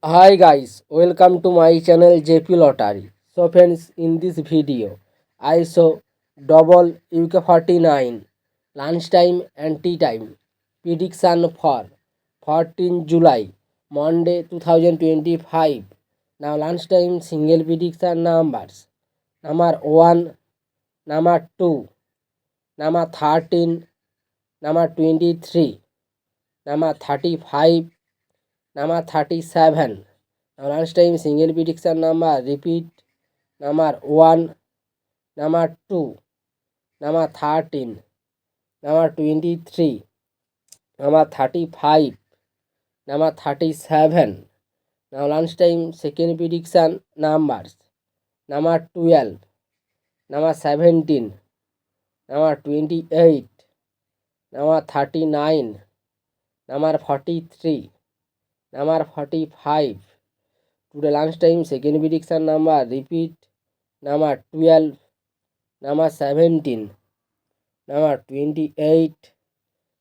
Hi guys, welcome to my channel JP Lottery. So friends, in this video, I show double UK49 lunchtime and tea time prediction for 14 July Monday 2025. Now lunchtime single prediction numbers: number 1, number 2, number 13, number 23, number 35, number 37. Now last time single prediction number repeat: number 1, number 2, number 13, number 23, number 35, number 37. Now last time second prediction numbers: number 12, number 17, number 28, number 39, number 43, number 45. Today lunch time second prediction number repeat: number 12, number 17, number 28,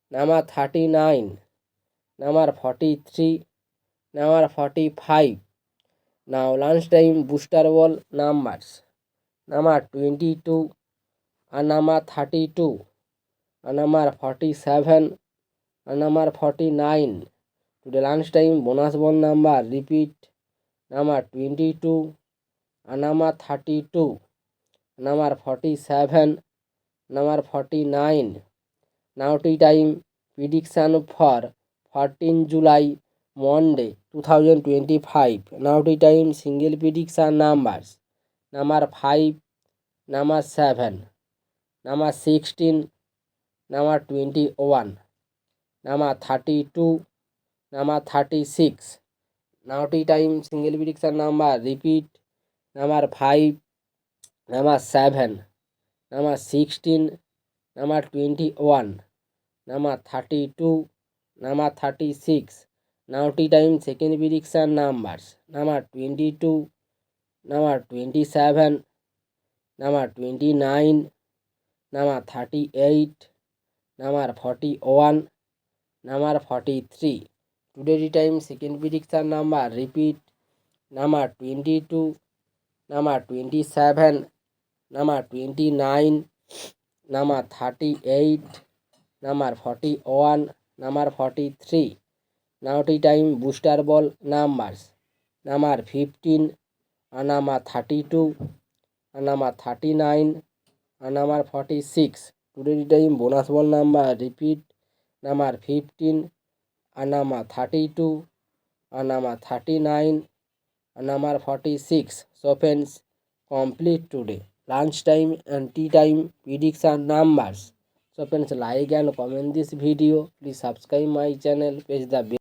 number 39, number 43, number 45. Now lunch time booster ball numbers: number 22, and number 32, and number 47, and number 49. Today lunch time bonus ball number repeat: number 22, and number 32, number 47, number 49. Now tea time prediction for 14 July Monday 2025. Now tea time single prediction numbers: number 5, number 7, number 16, number 21, number 32, number 36. Now tea time single prediction number repeat: number 5, number 7, number 16, number 21, number 32, number 36. Now tea time second prediction numbers: number 22, number 27, number 29, number 38, number 41, number 43. Today tea time second prediction number repeat: number 22, number 27, number 29, number 38, number 41, number 43. Now tea time booster ball numbers: number 15, and number 32, and number 39, and number 46. Today tea time bonus ball number repeat: number 15, and number 32, and number 39, and number 46. So friends, complete today lunch time and tea time prediction numbers. So friends, like and comment this video. Please subscribe my channel, press the bell.